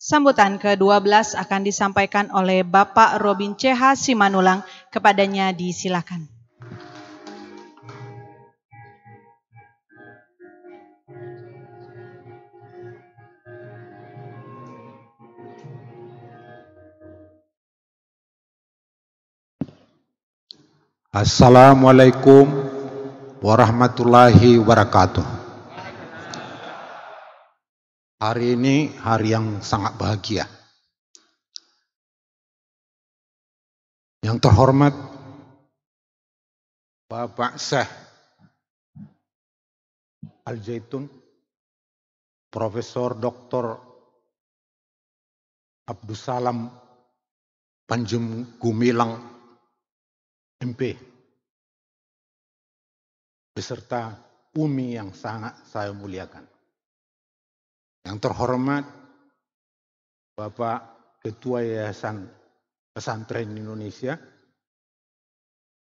Sambutan ke-12 akan disampaikan oleh Bapak Robin CH Simanulang. Kepadanya disilakan. Assalamualaikum warahmatullahi wabarakatuh. Hari ini hari yang sangat bahagia. Yang terhormat Bapak Syekh Al-Zaitun, Profesor Dr. Abdussalam Panjim Gumilang MP, beserta Umi yang sangat saya muliakan. Yang terhormat Bapak Ketua Yayasan Pesantren Indonesia,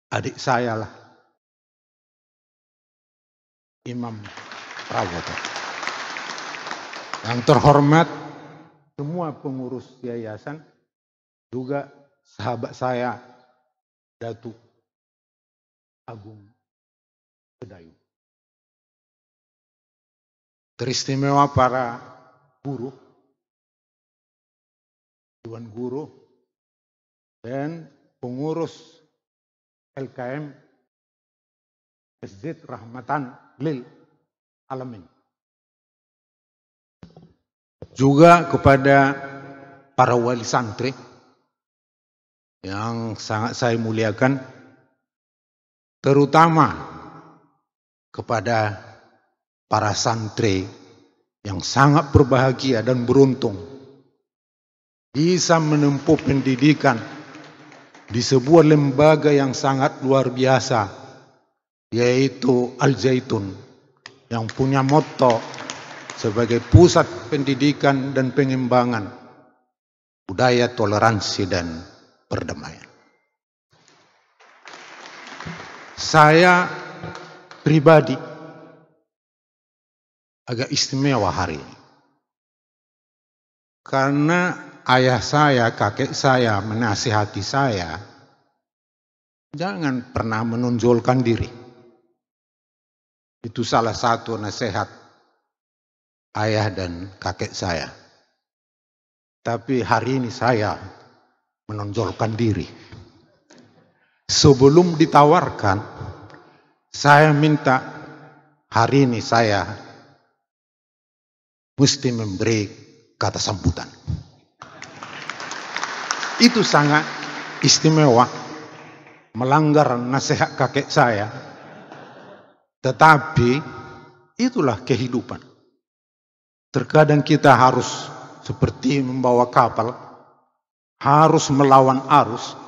adik saya lah, Imam Prawoto. Yang terhormat semua pengurus yayasan, juga sahabat saya Datuk Agung Sedayu. Teristimewa para guru, Dewan Guru, dan pengurus LKM Masjid Rahmatan Lil Alamin. Juga kepada para wali santri yang sangat saya muliakan, terutama kepada para santri yang sangat berbahagia dan beruntung bisa menempuh pendidikan di sebuah lembaga yang sangat luar biasa, yaitu Al-Zaitun, yang punya motto sebagai pusat pendidikan dan pengembangan budaya toleransi dan perdamaian. Saya pribadi agak istimewa hari ini, karena ayah saya, kakek saya menasihati saya, jangan pernah menonjolkan diri. Itu salah satu nasihat ayah dan kakek saya. Tapi hari ini saya menonjolkan diri. Sebelum ditawarkan, saya minta hari ini saya mesti memberi kata sambutan. Itu sangat istimewa, melanggar nasihat kakek saya. Tetapi itulah kehidupan. Terkadang kita harus seperti membawa kapal, harus melawan arus,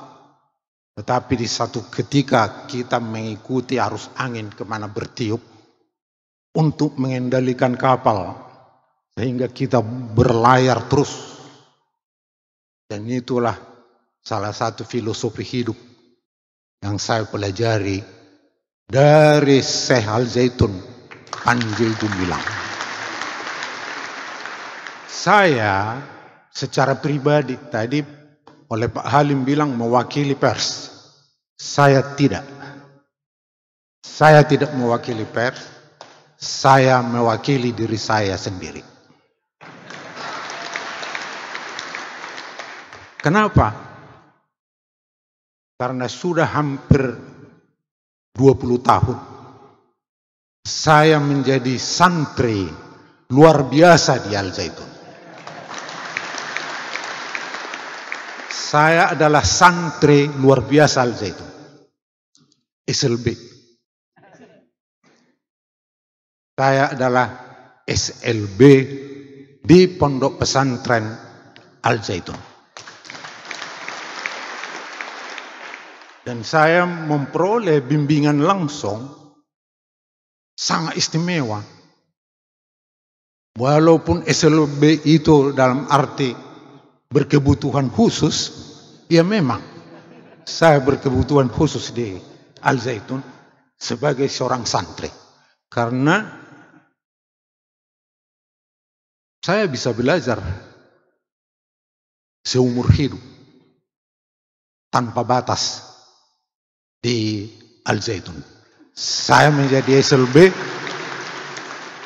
tetapi di satu ketika kita mengikuti arus angin kemana bertiup untuk mengendalikan kapal, sehingga kita berlayar terus. Dan itulah salah satu filosofi hidup yang saya pelajari dari Syekh Al-Zaitun Panjim Gumilang. Saya secara pribadi tadi oleh Pak Halim bilang mewakili pers. Saya tidak. Saya tidak mewakili pers. Saya mewakili diri saya sendiri. Kenapa? Karena sudah hampir 20 tahun saya menjadi santri luar biasa di Al-Zaitun. Saya adalah santri luar biasa Al-Zaitun, SLB. Saya adalah SLB di Pondok Pesantren Al-Zaitun. Dan saya memperoleh bimbingan langsung sangat istimewa. Walaupun SLB itu dalam arti berkebutuhan khusus, ya memang saya berkebutuhan khusus di Al-Zaitun sebagai seorang santri. Karena saya bisa belajar seumur hidup tanpa batas di Al Zaitun. Saya menjadi SLB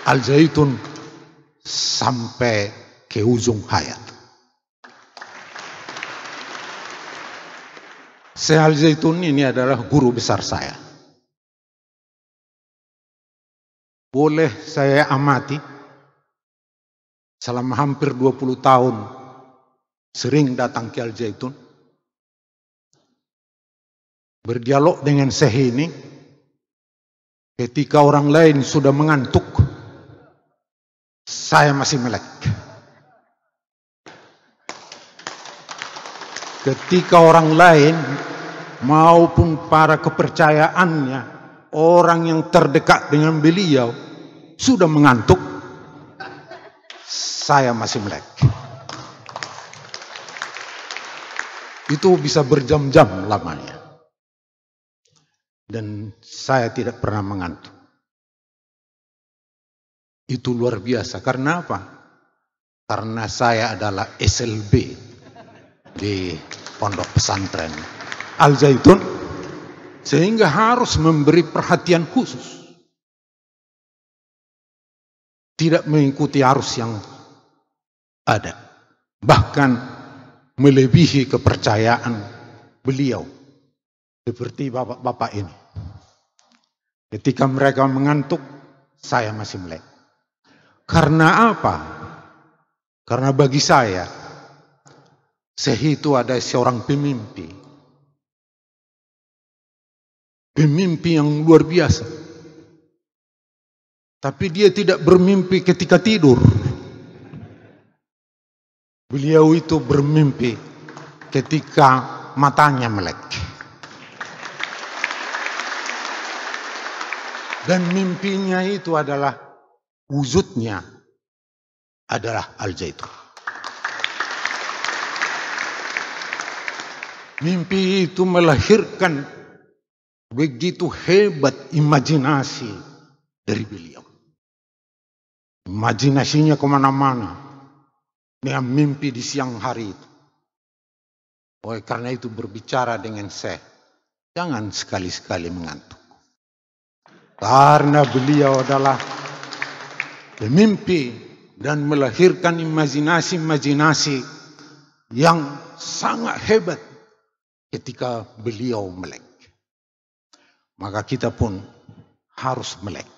Al Zaitun sampai ke ujung hayat. Syekh Al Zaitun ini adalah guru besar saya. Boleh saya amati selama hampir 20 tahun sering datang ke Al Zaitun, berdialog dengan Syekh ini. Ketika orang lain sudah mengantuk, saya masih melek. Ketika orang lain maupun para kepercayaannya, orang yang terdekat dengan beliau sudah mengantuk, saya masih melek. Itu bisa berjam-jam lamanya. Dan saya tidak pernah mengantuk. Itu luar biasa. Karena apa? Karena saya adalah SLB di pondok pesantren Al Zaitun, sehingga harus memberi perhatian khusus. Tidak mengikuti arus yang ada. Bahkan melebihi kepercayaan beliau. Seperti bapak-bapak ini. Ketika mereka mengantuk, saya masih melek. Karena apa? Karena bagi saya, Syekh itu ada seorang pemimpi. Pemimpi yang luar biasa. Tapi dia tidak bermimpi ketika tidur. Beliau itu bermimpi ketika matanya melek. Dan mimpinya itu adalah, wujudnya adalah Al Zaitun. Mimpi itu melahirkan begitu hebat imajinasi dari beliau. Imajinasinya kemana-mana dengan mimpi di siang hari itu. Oleh karena itu berbicara dengan saya, jangan sekali-sekali mengantuk. Karena beliau adalah pemimpi dan melahirkan imajinasi-imajinasi yang sangat hebat ketika beliau melek. Maka kita pun harus melek.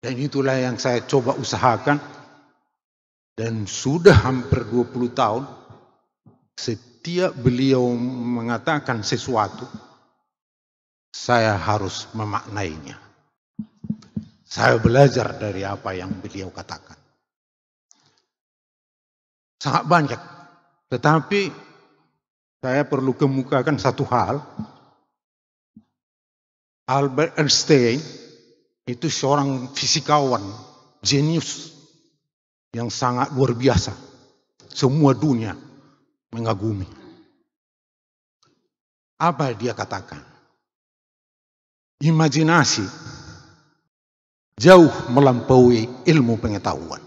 Dan itulah yang saya coba usahakan. Dan sudah hampir 20 tahun, setiap beliau mengatakan sesuatu, saya harus memaknainya. Saya belajar dari apa yang beliau katakan. Sangat banyak. Tetapi saya perlu kemukakan satu hal. Albert Einstein itu seorang fisikawan, jenius yang sangat luar biasa. Semua dunia mengagumi. Apa dia katakan? Imajinasi jauh melampaui ilmu pengetahuan.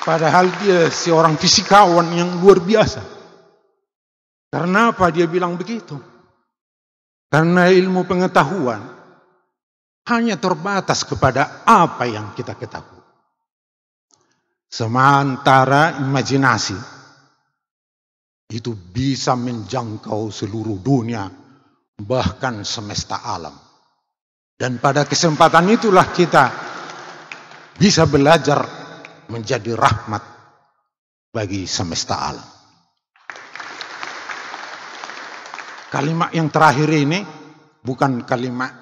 Padahal dia seorang fisikawan yang luar biasa. Karena apa dia bilang begitu? Karena ilmu pengetahuan hanya terbatas kepada apa yang kita ketahui. Sementara imajinasi itu bisa menjangkau seluruh dunia, bahkan semesta alam. Dan pada kesempatan itulah kita bisa belajar menjadi rahmat bagi semesta alam. Kalimat yang terakhir ini bukan kalimat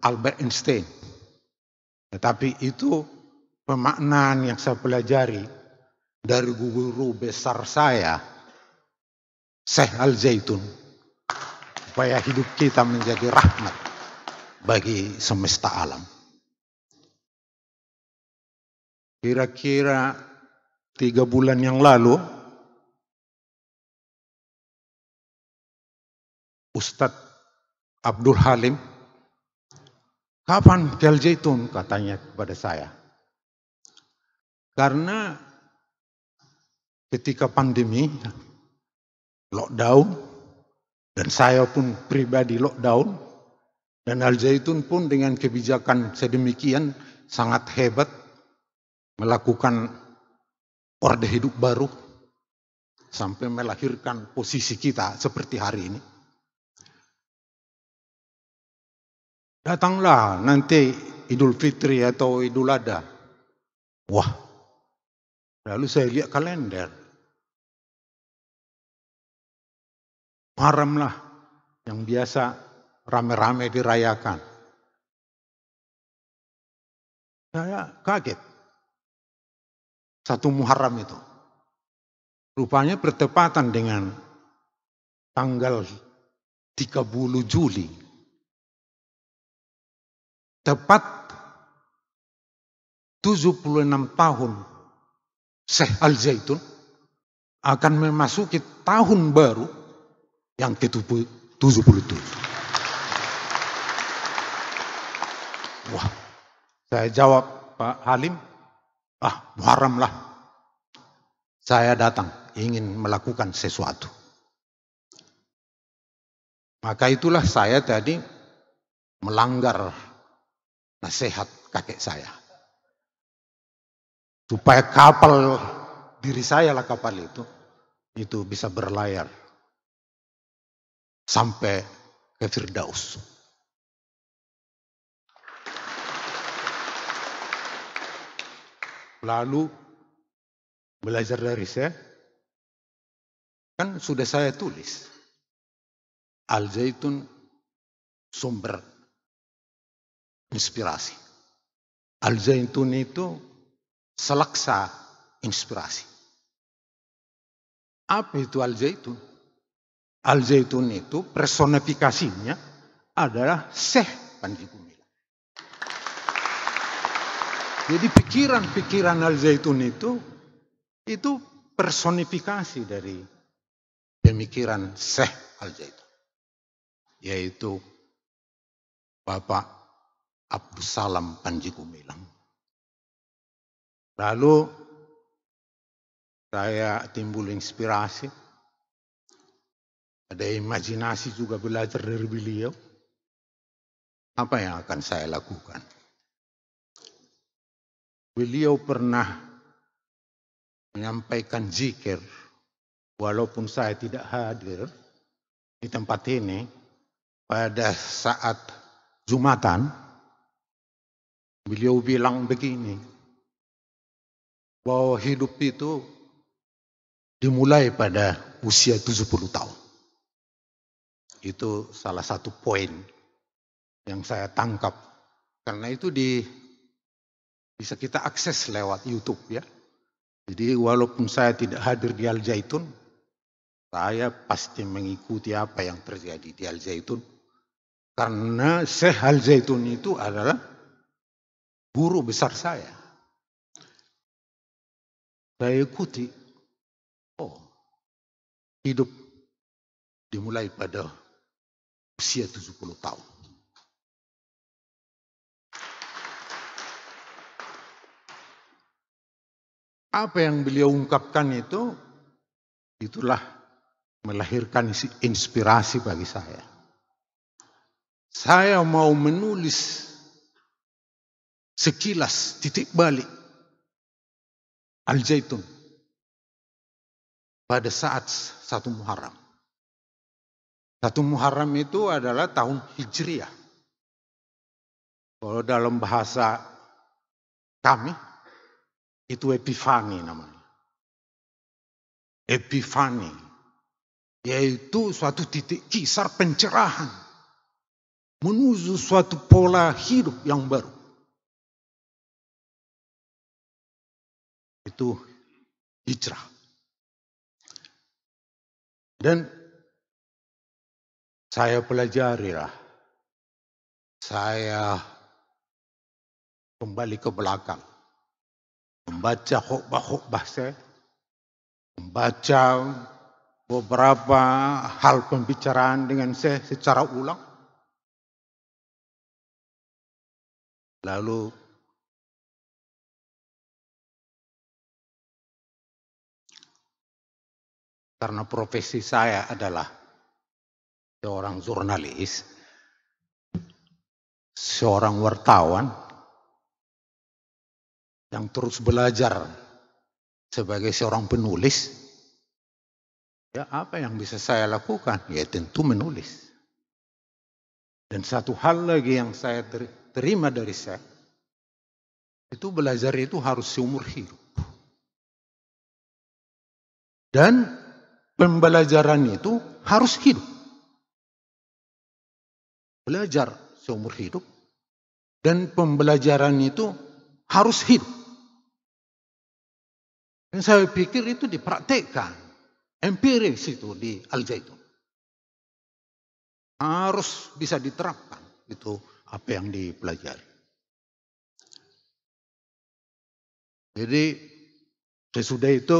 Albert Einstein, tetapi itu pemaknaan yang saya pelajari dari guru besar saya, Syekh Al Zaitun, supaya hidup kita menjadi rahmat bagi semesta alam. Kira-kira 3 bulan yang lalu, Ustadz Abdul Halim, kapan ke Al Zaitun? Katanya kepada saya. Karena ketika pandemi, lockdown, dan saya pun pribadi lockdown, dan Al Zaitun pun dengan kebijakan sedemikian sangat hebat melakukan orde hidup baru sampai melahirkan posisi kita seperti hari ini. Datanglah nanti Idul Fitri atau Idul Adha. Wah, lalu saya lihat kalender. Muharram lah yang biasa rame-rame dirayakan. Saya kaget. 1 Muharram itu. Rupanya bertepatan dengan tanggal 30 Juli. Tepat 76 tahun Syekh Al Zaitun akan memasuki tahun baru yang ke-77. Wah, saya jawab, Pak Halim, Muharram lah. Saya datang ingin melakukan sesuatu. Maka itulah saya tadi melanggar nasihat kakek saya. Supaya kapal diri saya lah kapal itu bisa berlayar sampai ke Firdaus. Lalu belajar dari saya, kan sudah saya tulis. Al Zaitun sumber inspirasi. Al Zaitun itu selaksa inspirasi. Apa itu Al Zaitun? Al Zaitun itu personifikasinya adalah Syekh Panji Gumilang. Jadi pikiran-pikiran Al Zaitun itu personifikasi dari pemikiran Syekh Al Zaitun, yaitu Bapak Abdus Salam Panji Gumilang. Lalu saya timbul inspirasi, ada imajinasi juga belajar dari beliau. Apa yang akan saya lakukan? Beliau pernah menyampaikan zikir, walaupun saya tidak hadir di tempat ini, pada saat Jumatan, beliau bilang begini, bahwa hidup itu dimulai pada usia 70 tahun. Itu salah satu poin yang saya tangkap. Karena itu bisa kita akses lewat YouTube ya. Jadi walaupun saya tidak hadir di Al Zaitun, saya pasti mengikuti apa yang terjadi di Al Zaitun. Karena Syekh Al Zaitun itu adalah guru besar saya. Saya ikuti. Hidup dimulai pada usia 70 tahun. Apa yang beliau ungkapkan itulah melahirkan inspirasi bagi saya. Saya mau menulis sekilas titik balik Al Zaitun pada saat 1 Muharram. 1 Muharram itu adalah tahun Hijriah. Kalau dalam bahasa kami, itu Epifani namanya. Epifani, yaitu suatu titik kisar pencerahan menuju suatu pola hidup yang baru. Itu hijrah. Dan saya pelajari lah. Saya kembali ke belakang. Membaca khutbah-khutbah saya. Membaca beberapa hal pembicaraan dengan saya secara ulang. Lalu karena profesi saya adalah seorang jurnalis, seorang wartawan yang terus belajar sebagai seorang penulis, ya apa yang bisa saya lakukan? Ya tentu menulis. Dan satu hal lagi yang saya terima dari saya, itu belajar itu harus seumur hidup. Dan pembelajaran itu harus hidup. Belajar seumur hidup dan pembelajaran itu harus hidup. Dan saya pikir itu dipraktekkan, empiris itu di Al-Zaitun. Harus bisa diterapkan itu apa yang dipelajari. Jadi sesudah itu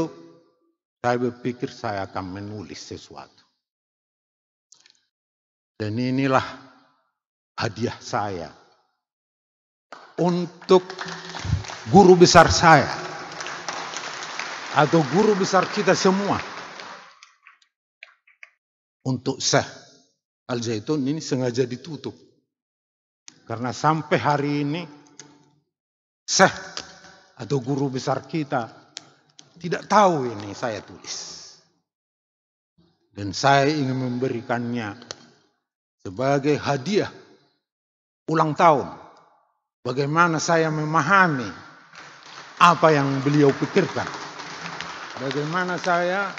saya berpikir saya akan menulis sesuatu. Dan inilah hadiah saya untuk guru besar saya atau guru besar kita semua. Untuk Syekh Al-Zaitun ini sengaja ditutup. Karena sampai hari ini Syekh atau guru besar kita tidak tahu ini saya tulis. Dan saya ingin memberikannya sebagai hadiah ulang tahun. Bagaimana saya memahami apa yang beliau pikirkan. Bagaimana saya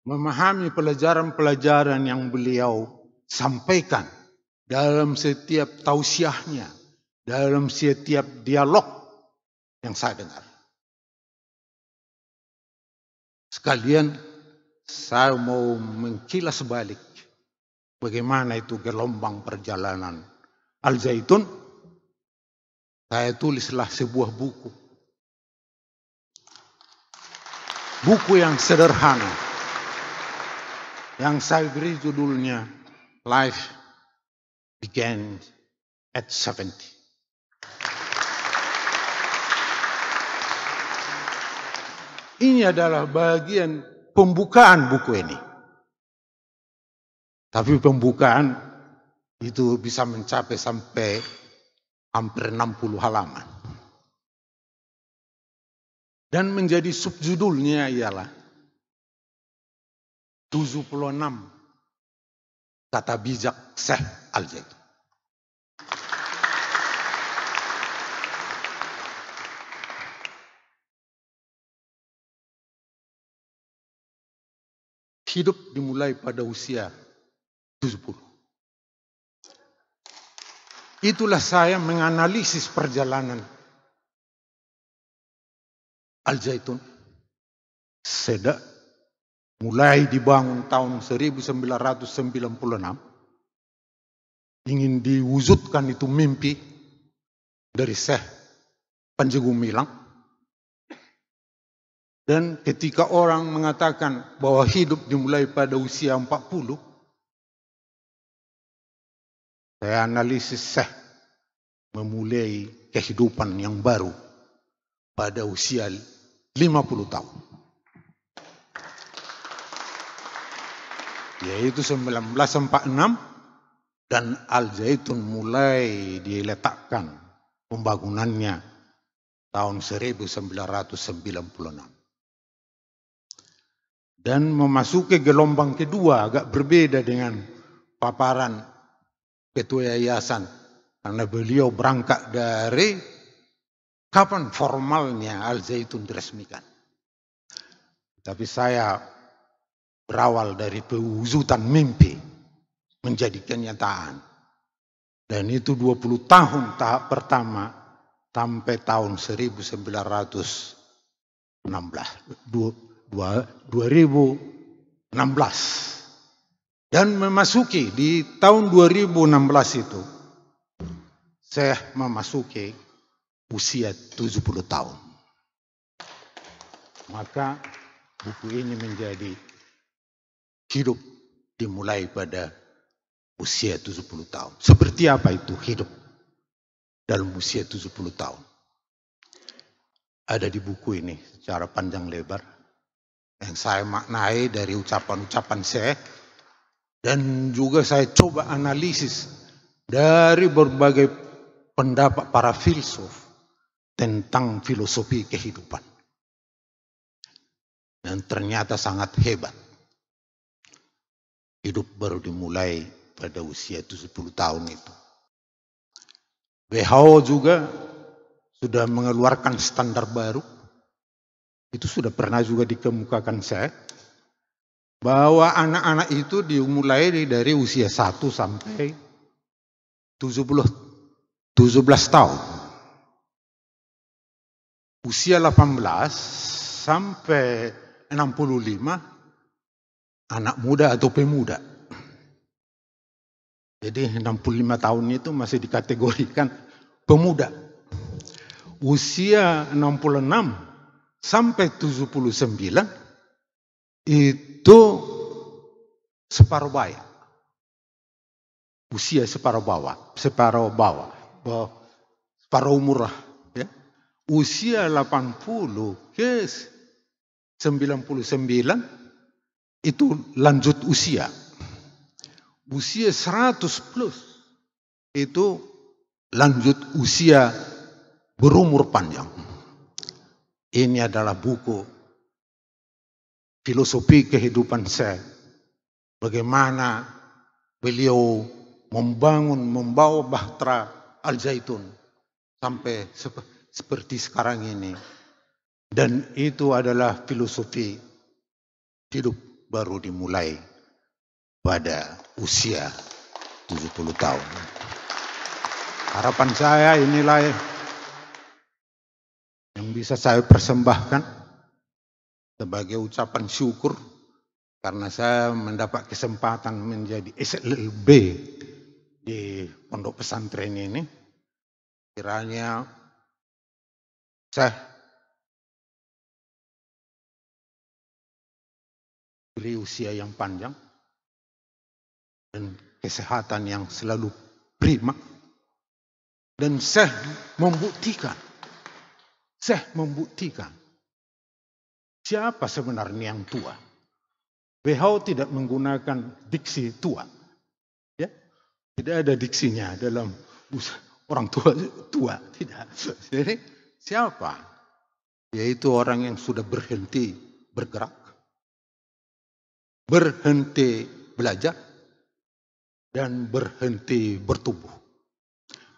memahami pelajaran-pelajaran yang beliau sampaikan dalam setiap tausiahnya, dalam setiap dialog yang saya dengar. Sekalian saya mau mengkilas balik bagaimana itu gelombang perjalanan Al-Zaitun. Saya tulislah sebuah buku. Buku yang sederhana. Yang saya beri judulnya Life Began at 70. Ini adalah bagian pembukaan buku ini. Tapi pembukaan itu bisa mencapai sampai hampir 60 halaman. Dan menjadi subjudulnya ialah 76 kata bijak Syekh Al-Zaitun. Hidup dimulai pada usia 70. Itulah saya menganalisis perjalanan Al-Zaitun. Mulai dibangun tahun 1996. Ingin diwujudkan itu mimpi dari Syekh Panji Gumilang. Dan ketika orang mengatakan bahwa hidup dimulai pada usia 40, saya analisis Syekh memulai kehidupan yang baru pada usia 50 tahun. Yaitu 1946 dan Al-Zaitun mulai diletakkan pembangunannya tahun 1996. Dan memasuki gelombang kedua agak berbeda dengan paparan ketua yayasan. Karena beliau berangkat dari kapan formalnya Al-Zaitun diresmikan. Tapi saya berawal dari pewujudan mimpi menjadi kenyataan. Dan itu 20 tahun tahap pertama sampai tahun 2016. Dan memasuki di tahun 2016 itu, saya memasuki usia 70 tahun. Maka buku ini menjadi hidup dimulai pada usia 70 tahun. Seperti apa itu hidup dalam usia 70 tahun? Ada di buku ini secara panjang lebar. yang saya maknai dari ucapan-ucapan saya, dan juga saya coba analisis dari berbagai pendapat para filsuf tentang filosofi kehidupan. Dan ternyata sangat hebat. Hidup baru dimulai pada usia 70 tahun itu. WHO juga sudah mengeluarkan standar baru. Itu sudah pernah juga dikemukakan saya. Bahwa anak-anak itu dimulai dari usia 1 sampai 17 tahun. Usia 18 sampai 65 anak muda atau pemuda. Jadi 65 tahun itu masih dikategorikan pemuda. Usia 66 sampai 79 itu separuh baya. Usia separuh umur lah. Ya. Usia 80 ke 99 itu lanjut usia. Usia 100 plus itu lanjut usia berumur panjang. Ini adalah buku filosofi kehidupan saya. Bagaimana beliau membawa Bahtera Al-Zaitun sampai seperti sekarang ini. Dan itu adalah filosofi hidup baru dimulai pada usia 70 tahun. Harapan saya inilah yang bisa saya persembahkan sebagai ucapan syukur karena saya mendapat kesempatan menjadi SLB di pondok pesantren ini. Kiranya saya beri usia yang panjang dan kesehatan yang selalu prima, dan saya membuktikan siapa sebenarnya yang tua. WHO tidak menggunakan diksi tua, ya, tidak ada diksinya dalam orang tua tidak. Jadi siapa? Yaitu orang yang sudah berhenti bergerak, berhenti belajar, dan berhenti bertumbuh.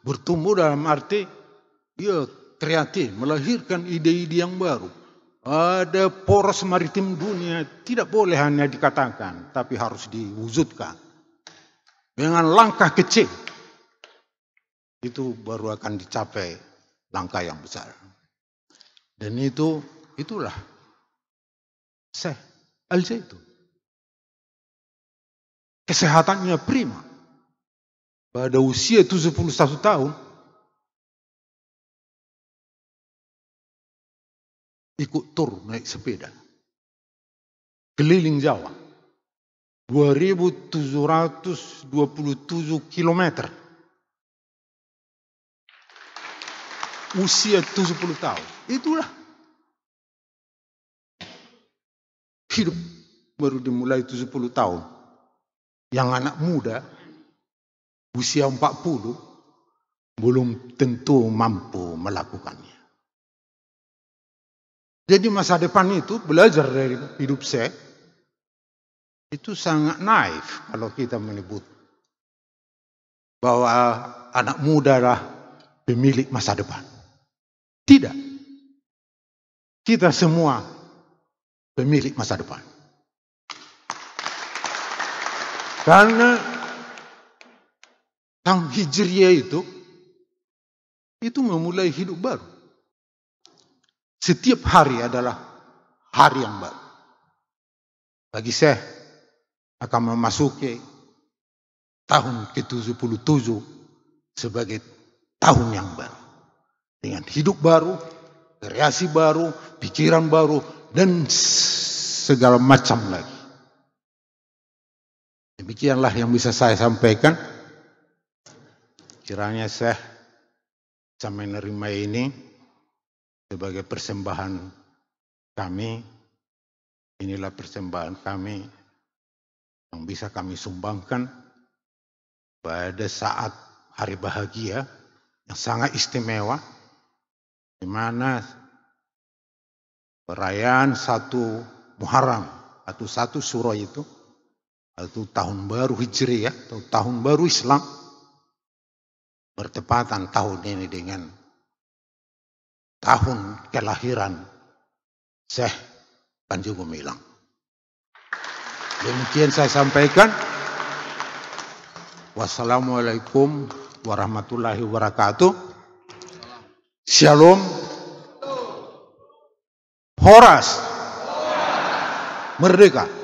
Bertumbuh dalam arti ya kreatif, melahirkan ide-ide yang baru. Ada poros maritim dunia, tidak boleh hanya dikatakan, tapi harus diwujudkan. Dengan langkah kecil, itu baru akan dicapai langkah yang besar. Dan itulah Syekh Al-Zaitun. Kesehatannya prima. Pada usia 71 tahun, ikut tur naik sepeda. Keliling Jawa. 2.727 kilometer. Usia 70 tahun. Itulah hidup baru dimulai 70 tahun. Yang anak muda usia 40 belum tentu mampu melakukannya. Jadi masa depan itu belajar dari hidup saya itu sangat naif kalau kita menyebut bahwa anak muda adalah pemilik masa depan. Tidak. Kita semua pemilik masa depan. Karena tahun Hijriah itu memulai hidup baru. Setiap hari adalah hari yang baru. Bagi saya akan memasuki tahun ke-77 sebagai tahun yang baru. Dengan hidup baru, kreasi baru, pikiran baru, dan segala macam lagi. Demikianlah yang bisa saya sampaikan. Kiranya saya bisa menerima ini sebagai persembahan kami inilah persembahan kami yang bisa kami sumbangkan pada saat hari bahagia yang sangat istimewa, di mana perayaan 1 Muharram atau 1 Syuro itu, atau tahun baru Hijriah atau tahun baru Islam, bertepatan tahun ini dengan tahun kelahiran Syekh Panji Gumilang. Demikian saya sampaikan. Wassalamualaikum warahmatullahi wabarakatuh. Shalom. Horas. Merdeka.